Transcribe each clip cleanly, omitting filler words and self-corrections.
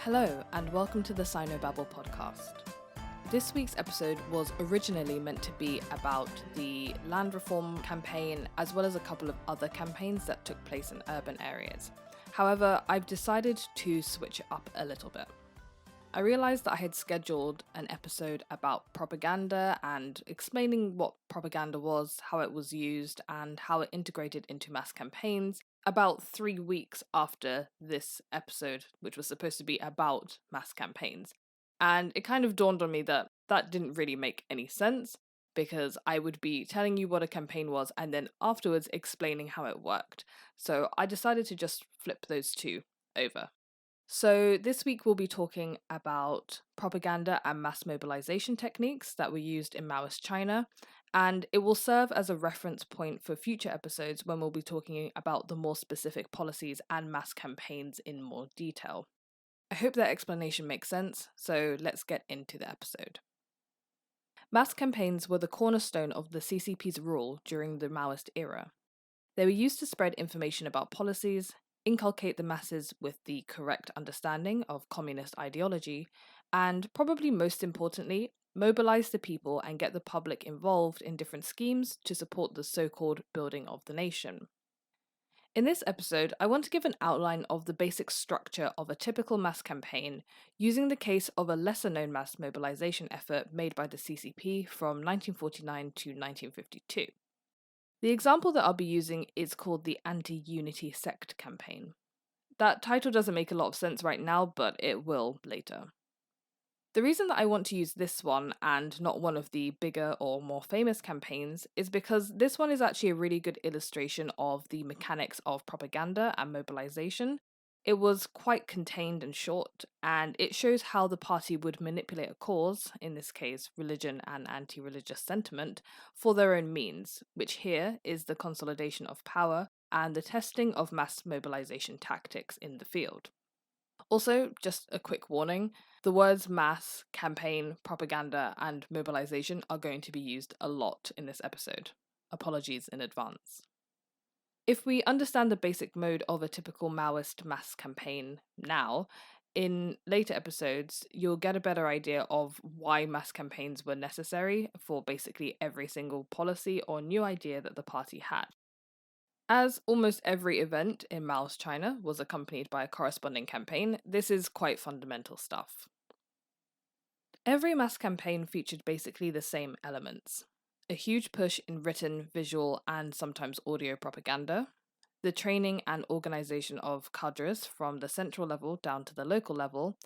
Hello, and welcome to the Sinobabble podcast. This week's episode was originally meant to be about the land reform campaign, as well as a couple of other campaigns that took place in urban areas. However, I've decided to switch it up a little bit. I realised that I had scheduled an episode about propaganda and explaining what propaganda was, how it was used, and how it integrated into mass campaigns about 3 weeks after this episode, which was supposed to be about mass campaigns. And it kind of dawned on me that that didn't really make any sense, because I would be telling you what a campaign was and then afterwards explaining how it worked. So I decided to just flip those two over. So this week we'll be talking about propaganda and mass mobilization techniques that were used in Maoist China, and it will serve as a reference point for future episodes when we'll be talking about the more specific policies and mass campaigns in more detail. I hope that explanation makes sense, so let's get into the episode. Mass campaigns were the cornerstone of the CCP's rule during the Maoist era. They were used to spread information about policies, inculcate the masses with the correct understanding of communist ideology, and probably most importantly, mobilize the people and get the public involved in different schemes to support the so-called building of the nation. In this episode, I want to give an outline of the basic structure of a typical mass campaign, using the case of a lesser-known mass mobilization effort made by the CCP from 1949 to 1952. The example that I'll be using is called the Anti-Unity Sect campaign. That title doesn't make a lot of sense right now, but it will later. The reason that I want to use this one and not one of the bigger or more famous campaigns is because this one is actually a really good illustration of the mechanics of propaganda and mobilization. It was quite contained and short, and it shows how the party would manipulate a cause, in this case religion and anti-religious sentiment, for their own means, which here is the consolidation of power and the testing of mass mobilization tactics in the field. Also, just a quick warning, the words mass, campaign, propaganda, and mobilization are going to be used a lot in this episode. Apologies in advance. If we understand the basic mode of a typical Maoist mass campaign now, in later episodes, you'll get a better idea of why mass campaigns were necessary for basically every single policy or new idea that the party had. As almost every event in Maoist China was accompanied by a corresponding campaign, this is quite fundamental stuff. Every mass campaign featured basically the same elements. A huge push in written, visual, and sometimes audio propaganda, the training and organization of cadres from the central level down to the local level,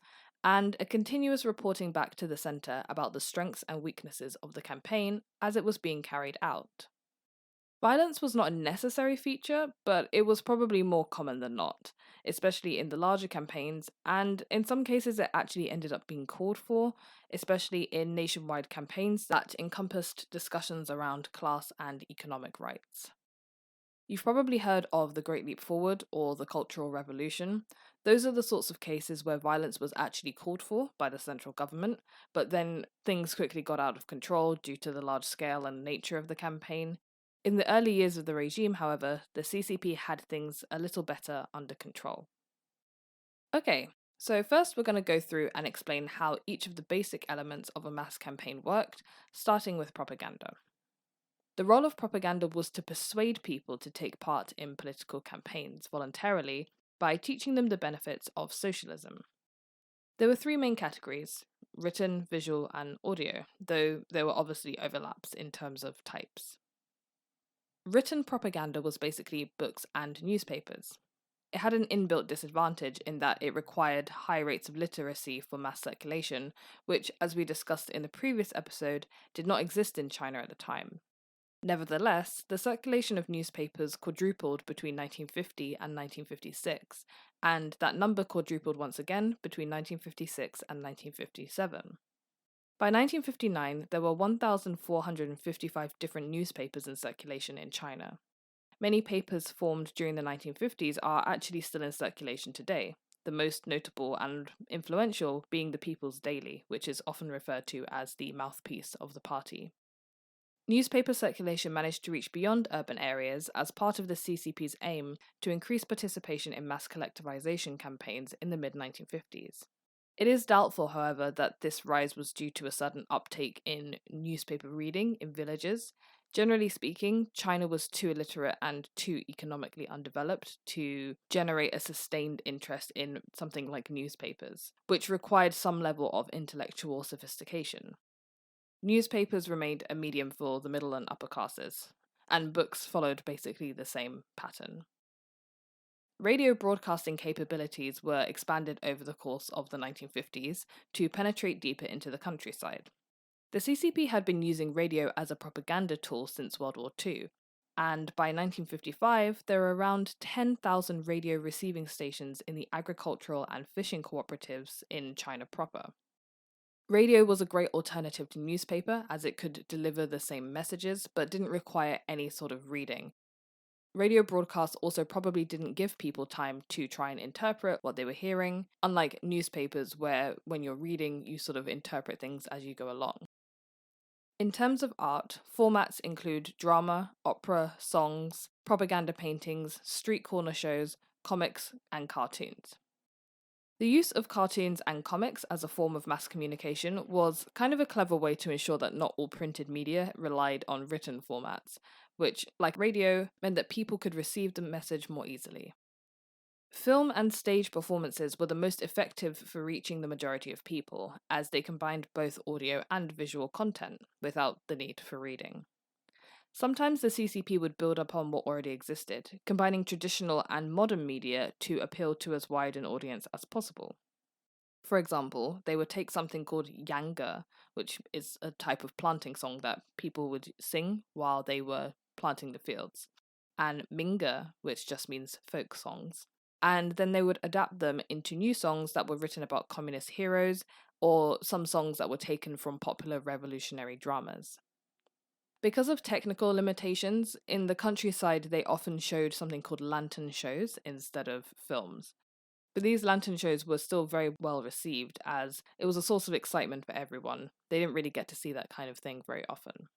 and a continuous reporting back to the centre about the strengths and weaknesses of the campaign as it was being carried out. Violence was not a necessary feature, but it was probably more common than not, especially in the larger campaigns, and in some cases it actually ended up being called for, especially in nationwide campaigns that encompassed discussions around class and economic rights. You've probably heard of the Great Leap Forward or the Cultural Revolution. Those are the sorts of cases where violence was actually called for by the central government, but then things quickly got out of control due to the large scale and nature of the campaign. In the early years of the regime, however, the CCP had things a little better under control. Okay, so first we're going to go through and explain how each of the basic elements of a mass campaign worked, starting with propaganda. The role of propaganda was to persuade people to take part in political campaigns voluntarily by teaching them the benefits of socialism. There were three main categories: written, visual, and audio, though there were obviously overlaps in terms of types. Written propaganda was basically books and newspapers. It had an inbuilt disadvantage in that it required high rates of literacy for mass circulation, which, as we discussed in the previous episode, did not exist in China at the time. Nevertheless, the circulation of newspapers quadrupled between 1950 and 1956, and that number quadrupled once again between 1956 and 1957. By 1959, there were 1,455 different newspapers in circulation in China. Many papers formed during the 1950s are actually still in circulation today, the most notable and influential being the People's Daily, which is often referred to as the mouthpiece of the party. Newspaper circulation managed to reach beyond urban areas as part of the CCP's aim to increase participation in mass collectivization campaigns in the mid-1950s. It is doubtful, however, that this rise was due to a sudden uptake in newspaper reading in villages. Generally speaking, China was too illiterate and too economically undeveloped to generate a sustained interest in something like newspapers, which required some level of intellectual sophistication. Newspapers remained a medium for the middle and upper classes, and books followed basically the same pattern. Radio broadcasting capabilities were expanded over the course of the 1950s to penetrate deeper into the countryside. The CCP had been using radio as a propaganda tool since World War II, and by 1955 there were around 10,000 radio receiving stations in the agricultural and fishing cooperatives in China proper. Radio was a great alternative to newspaper as it could deliver the same messages but didn't require any sort of reading. Radio broadcasts also probably didn't give people time to try and interpret what they were hearing, unlike newspapers where when you're reading you sort of interpret things as you go along. In terms of art, formats include drama, opera, songs, propaganda paintings, street corner shows, comics, and cartoons. The use of cartoons and comics as a form of mass communication was kind of a clever way to ensure that not all printed media relied on written formats, which, like radio, meant that people could receive the message more easily. Film and stage performances were the most effective for reaching the majority of people, as they combined both audio and visual content without the need for reading. Sometimes the CCP would build upon what already existed, combining traditional and modern media to appeal to as wide an audience as possible. For example, they would take something called yanga, which is a type of planting song that people would sing while they were planting the fields, and minga, which just means folk songs, and then they would adapt them into new songs that were written about communist heroes, or some songs that were taken from popular revolutionary dramas. Because of technical limitations, in the countryside they often showed something called lantern shows instead of films. But these lantern shows were still very well received, as it was a source of excitement for everyone. They didn't really get to see that kind of thing very often.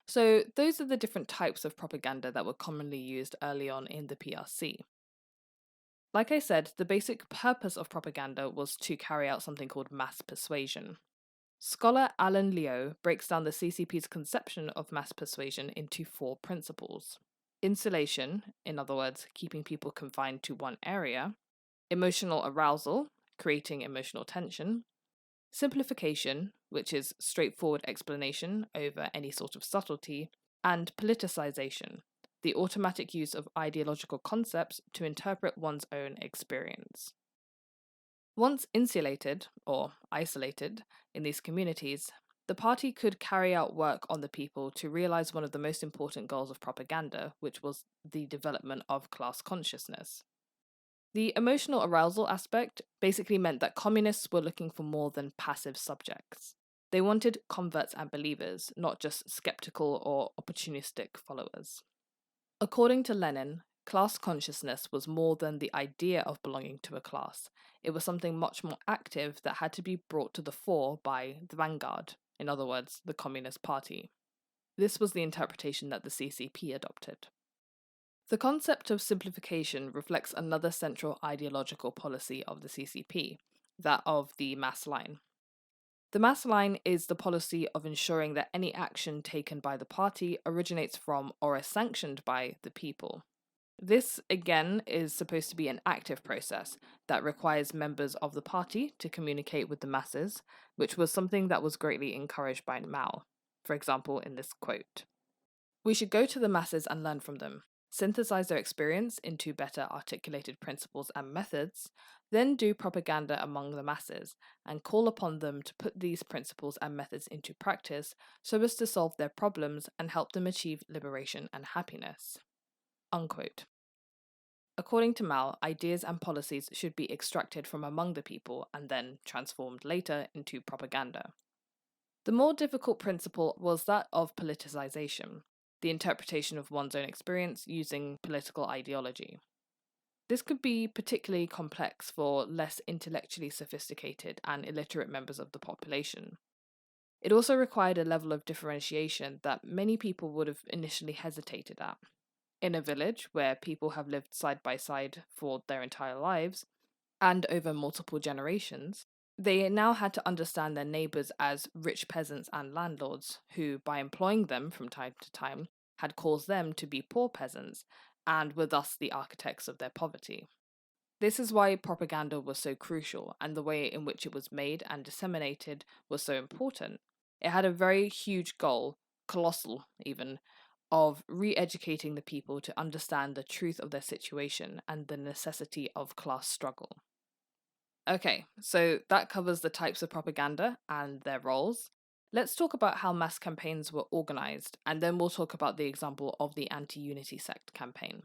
So those are the different types of propaganda that were commonly used early on in the PRC. Like I said, the basic purpose of propaganda was to carry out something called mass persuasion. Scholar Alan Liu breaks down the CCP's conception of mass persuasion into 4 principles. Insulation, in other words, keeping people confined to one area. Emotional arousal, creating emotional tension. Simplification, which is straightforward explanation over any sort of subtlety. And politicization, the automatic use of ideological concepts to interpret one's own experience. Once insulated, or isolated, in these communities, the party could carry out work on the people to realize one of the most important goals of propaganda, which was the development of class consciousness. The emotional arousal aspect basically meant that communists were looking for more than passive subjects. They wanted converts and believers, not just skeptical or opportunistic followers. According to Lenin, class consciousness was more than the idea of belonging to a class. It was something much more active that had to be brought to the fore by the vanguard, in other words, the Communist Party. This was the interpretation that the CCP adopted. The concept of simplification reflects another central ideological policy of the CCP, that of the mass line. The mass line is the policy of ensuring that any action taken by the party originates from or is sanctioned by the people. This, again, is supposed to be an active process that requires members of the party to communicate with the masses, which was something that was greatly encouraged by Mao. For example, in this quote, "We should go to the masses and learn from them, synthesize their experience into better articulated principles and methods, then do propaganda among the masses, and call upon them to put these principles and methods into practice so as to solve their problems and help them achieve liberation and happiness." Unquote. According to Mao, ideas and policies should be extracted from among the people and then transformed later into propaganda. The more difficult principle was that of politicization, the interpretation of one's own experience using political ideology. This could be particularly complex for less intellectually sophisticated and illiterate members of the population. It also required a level of differentiation that many people would have initially hesitated at. In a village where people have lived side by side for their entire lives, and over multiple generations, they now had to understand their neighbours as rich peasants and landlords, who, by employing them from time to time, had caused them to be poor peasants, and were thus the architects of their poverty. This is why propaganda was so crucial, and the way in which it was made and disseminated was so important. It had a very huge goal, colossal even, of re educating the people to understand the truth of their situation and the necessity of class struggle. Okay, so that covers the types of propaganda and their roles. Let's talk about how mass campaigns were organized, and then we'll talk about the example of the anti unity sect campaign.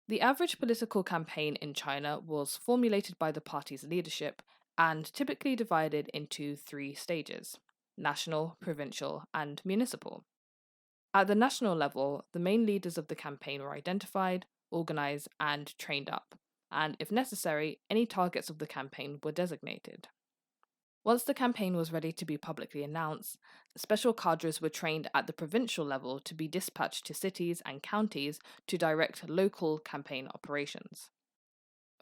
The average political campaign in China was formulated by the party's leadership and typically divided into three stages: national, provincial, and municipal. At the national level, the main leaders of the campaign were identified, organized, and trained up, and if necessary, any targets of the campaign were designated. Once the campaign was ready to be publicly announced, special cadres were trained at the provincial level to be dispatched to cities and counties to direct local campaign operations.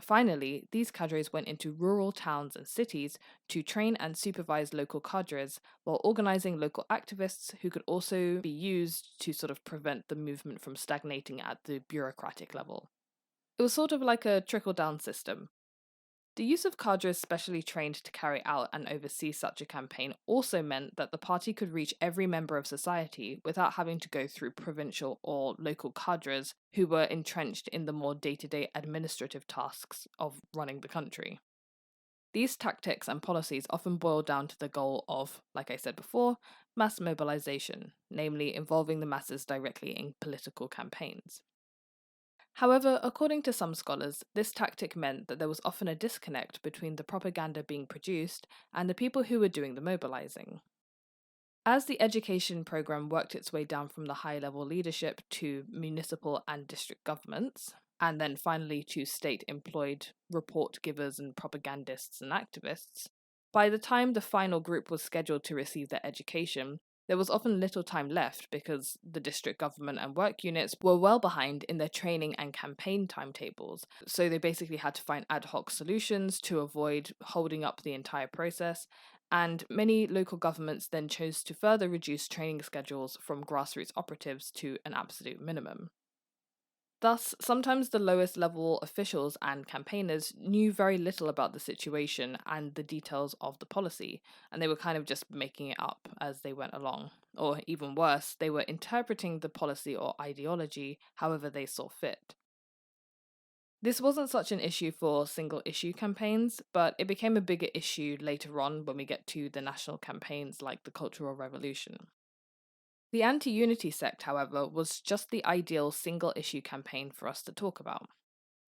Finally, these cadres went into rural towns and cities to train and supervise local cadres while organizing local activists who could also be used to sort of prevent the movement from stagnating at the bureaucratic level. It was sort of like a trickle-down system. The use of cadres specially trained to carry out and oversee such a campaign also meant that the party could reach every member of society without having to go through provincial or local cadres who were entrenched in the more day-to-day administrative tasks of running the country. These tactics and policies often boil down to the goal of, like I said before, mass mobilization, namely involving the masses directly in political campaigns. However, according to some scholars, this tactic meant that there was often a disconnect between the propaganda being produced and the people who were doing the mobilizing. As the education program worked its way down from the high-level leadership to municipal and district governments, and then finally to state-employed report givers and propagandists and activists, by the time the final group was scheduled to receive their education, there was often little time left because the district government and work units were well behind in their training and campaign timetables, so they basically had to find ad hoc solutions to avoid holding up the entire process, and many local governments then chose to further reduce training schedules from grassroots operatives to an absolute minimum. Thus, sometimes the lowest level officials and campaigners knew very little about the situation and the details of the policy, and they were kind of just making it up as they went along. Or even worse, they were interpreting the policy or ideology however they saw fit. This wasn't such an issue for single issue campaigns, but it became a bigger issue later on when we get to the national campaigns like the Cultural Revolution. The anti-unity sect, however, was just the ideal single-issue campaign for us to talk about.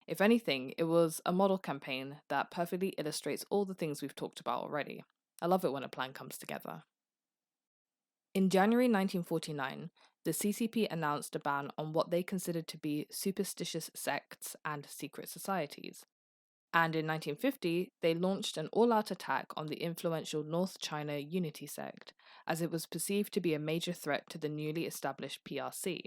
If anything, it was a model campaign that perfectly illustrates all the things we've talked about already. I love it when a plan comes together. In January 1949, the CCP announced a ban on what they considered to be superstitious sects and secret societies. And in 1950, they launched an all-out attack on the influential North China Unity sect, as it was perceived to be a major threat to the newly established PRC.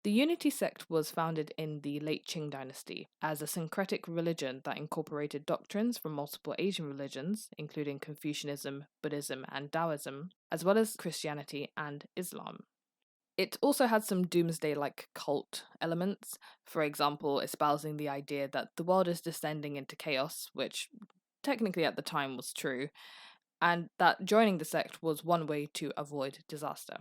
The Unity sect was founded in the late Qing dynasty as a syncretic religion that incorporated doctrines from multiple Asian religions, including Confucianism, Buddhism, and Taoism, as well as Christianity and Islam. It also had some doomsday-like cult elements, for example, espousing the idea that the world is descending into chaos, which technically at the time was true, and that joining the sect was one way to avoid disaster.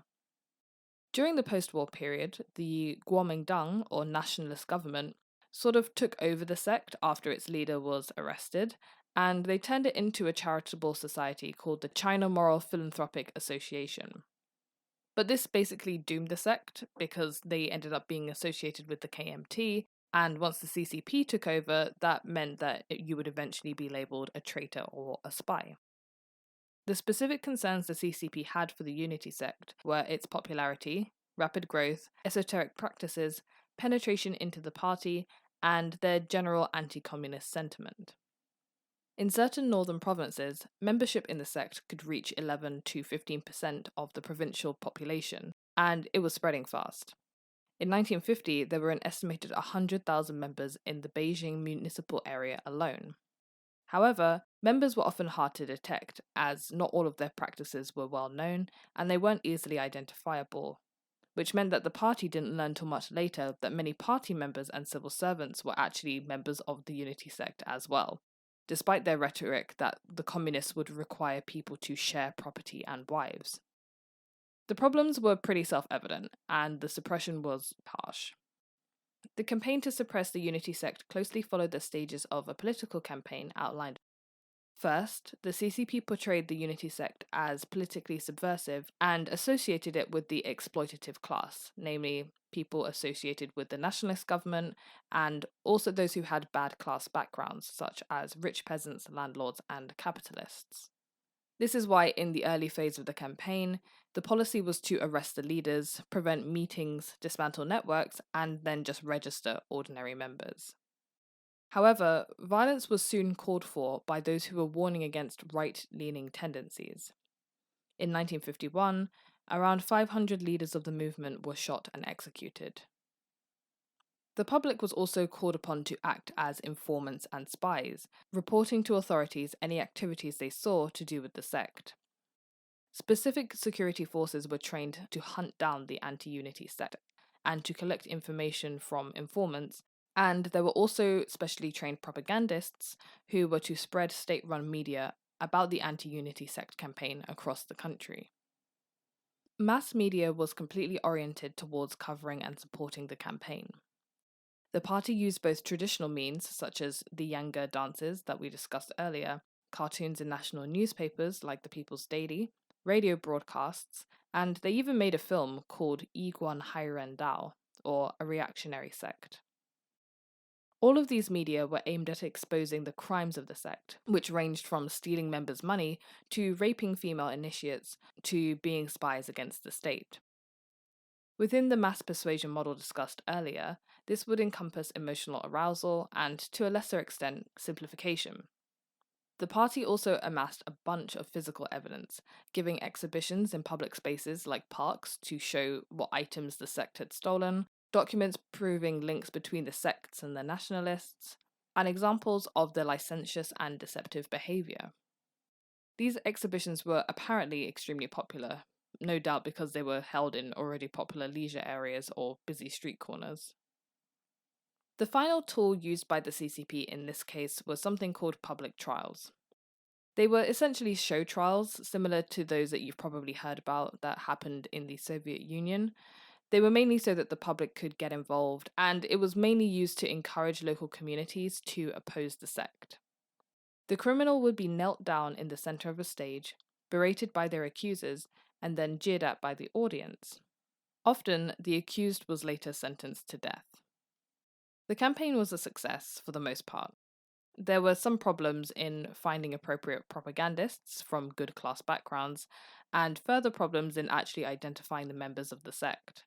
During the post-war period, the Kuomintang, or nationalist government, sort of took over the sect after its leader was arrested, and they turned it into a charitable society called the China Moral Philanthropic Association. But this basically doomed the sect because they ended up being associated with the KMT, and once the CCP took over, that meant that you would eventually be labelled a traitor or a spy. The specific concerns the CCP had for the Unity sect were its popularity, rapid growth, esoteric practices, penetration into the party, and their general anti-communist sentiment. In certain northern provinces, membership in the sect could reach 11 to 15% of the provincial population, and it was spreading fast. In 1950, there were an estimated 100,000 members in the Beijing municipal area alone. However, members were often hard to detect, as not all of their practices were well known and they weren't easily identifiable, which meant that the party didn't learn till much later that many party members and civil servants were actually members of the Unity Sect as well, despite their rhetoric that the communists would require people to share property and wives. The problems were pretty self-evident, and the suppression was harsh. The campaign to suppress the Unity Sect closely followed the stages of a political campaign outlined. First, the CCP portrayed the Unity Sect as politically subversive and associated it with the exploitative class, namely people associated with the nationalist government and also those who had bad class backgrounds, such as rich peasants, landlords, and capitalists. This is why, in the early phase of the campaign, the policy was to arrest the leaders, prevent meetings, dismantle networks, and then just register ordinary members. However, violence was soon called for by those who were warning against right-leaning tendencies. In 1951, around 500 leaders of the movement were shot and executed. The public was also called upon to act as informants and spies, reporting to authorities any activities they saw to do with the sect. Specific security forces were trained to hunt down the anti-Unity sect and to collect information from informants, and there were also specially trained propagandists who were to spread state-run media about the anti-Unity sect campaign across the country. Mass media was completely oriented towards covering and supporting the campaign. The party used both traditional means, such as the Yanga dances that we discussed earlier, cartoons in national newspapers like the People's Daily, radio broadcasts, and they even made a film called Yiguan Hairen Dao, or A Reactionary Sect. All of these media were aimed at exposing the crimes of the sect, which ranged from stealing members' money to raping female initiates to being spies against the state. Within the mass persuasion model discussed earlier, this would encompass emotional arousal and, to a lesser extent, simplification. The party also amassed a bunch of physical evidence, giving exhibitions in public spaces like parks to show what items the sect had stolen, documents proving links between the sects and the nationalists, and examples of their licentious and deceptive behaviour. These exhibitions were apparently extremely popular, no doubt because they were held in already popular leisure areas or busy street corners. The final tool used by the CCP in this case was something called public trials. They were essentially show trials, similar to those that you've probably heard about that happened in the Soviet Union. They were mainly so that the public could get involved, and it was mainly used to encourage local communities to oppose the sect. The criminal would be knelt down in the center of a stage, berated by their accusers, and then jeered at by the audience. Often, the accused was later sentenced to death. The campaign was a success for the most part. There were some problems in finding appropriate propagandists from good class backgrounds, and further problems in actually identifying the members of the sect.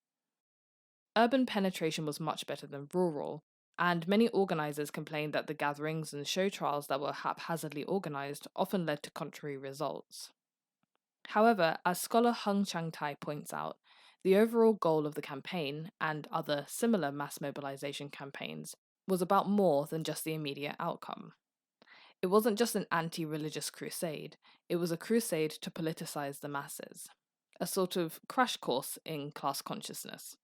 Urban penetration was much better than rural, and many organisers complained that the gatherings and show trials that were haphazardly organised often led to contrary results. However, as scholar Heng Changtai points out, the overall goal of the campaign, and other similar mass mobilization campaigns, was about more than just the immediate outcome. It wasn't just an anti-religious crusade, it was a crusade to politicize the masses, a sort of crash course in class consciousness.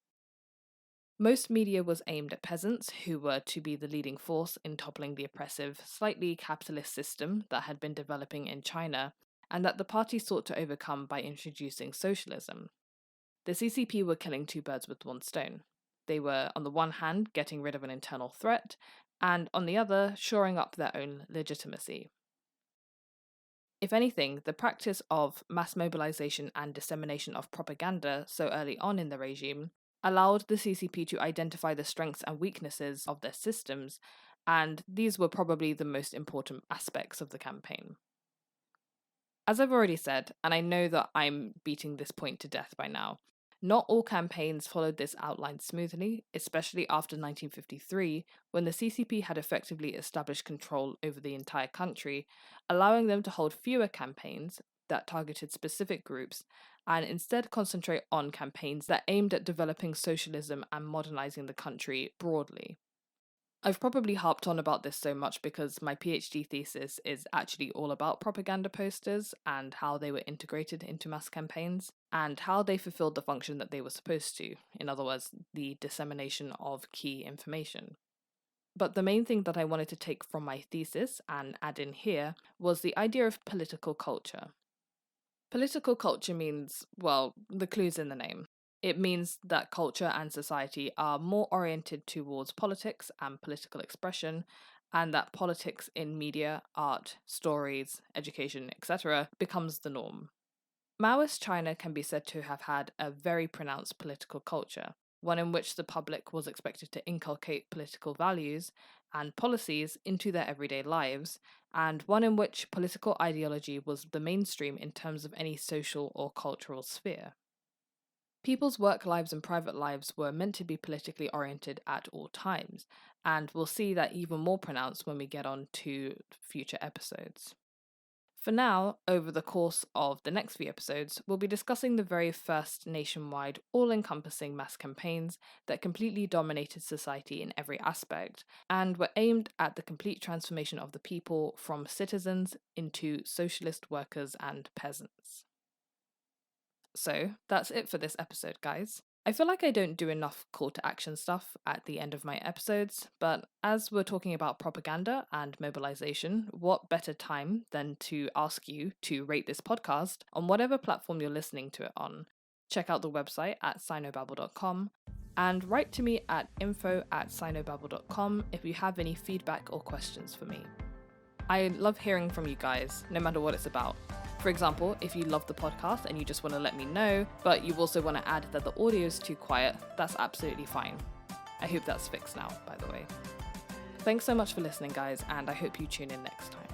Most media was aimed at peasants, who were to be the leading force in toppling the oppressive, slightly capitalist system that had been developing in China, and that the party sought to overcome by introducing socialism. The CCP were killing two birds with one stone. They were, on the one hand, getting rid of an internal threat, and on the other, shoring up their own legitimacy. If anything, the practice of mass mobilization and dissemination of propaganda so early on in the regime allowed the CCP to identify the strengths and weaknesses of their systems, and these were probably the most important aspects of the campaign. As I've already said, and I know that I'm beating this point to death by now, not all campaigns followed this outline smoothly, especially after 1953, when the CCP had effectively established control over the entire country, allowing them to hold fewer campaigns, that targeted specific groups and instead concentrate on campaigns that aimed at developing socialism and modernizing the country broadly. I've probably harped on about this so much because my PhD thesis is actually all about propaganda posters and how they were integrated into mass campaigns and how they fulfilled the function that they were supposed to, in other words, the dissemination of key information. But the main thing that I wanted to take from my thesis and add in here was the idea of political culture. Political culture means, well, the clue's in the name. It means that culture and society are more oriented towards politics and political expression, and that politics in media, art, stories, education, etc. becomes the norm. Maoist China can be said to have had a very pronounced political culture, one in which the public was expected to inculcate political values and policies into their everyday lives, and one in which political ideology was the mainstream in terms of any social or cultural sphere. People's work lives and private lives were meant to be politically oriented at all times, and we'll see that even more pronounced when we get on to future episodes. For now, over the course of the next few episodes, we'll be discussing the very first nationwide, all-encompassing mass campaigns that completely dominated society in every aspect, and were aimed at the complete transformation of the people from citizens into socialist workers and peasants. So, that's it for this episode, guys. I feel like I don't do enough call to action stuff at the end of my episodes, but as we're talking about propaganda and mobilisation, what better time than to ask you to rate this podcast on whatever platform you're listening to it on. Check out the website at sinobabble.com and write to me at info@sinobabble.com if you have any feedback or questions for me. I love hearing from you guys, no matter what it's about. For example, if you love the podcast and you just want to let me know, but you also want to add that the audio is too quiet, that's absolutely fine. I hope that's fixed now, by the way. Thanks so much for listening, guys, and I hope you tune in next time.